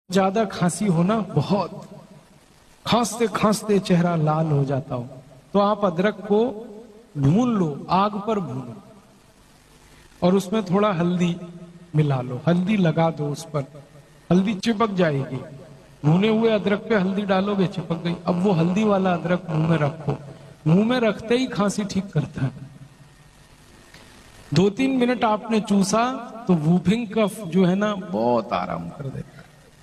ज्यादा खांसी हो ना, बहुत खांसते खांसते चेहरा लाल हो जाता हो, तो आप अदरक को भून लो, आग पर भूनो और उसमें थोड़ा हल्दी मिला लो, हल्दी लगा दो उस पर, हल्दी चिपक जाएगी। भुने हुए अदरक पे हल्दी डालोगे, चिपक गई। अब वो हल्दी वाला अदरक मुंह में रखो, मुंह में रखते ही खांसी ठीक करता है। 2-3 मिनट आपने चूसा तो वूफिंग कफ जो है ना बहुत आराम कर देता है।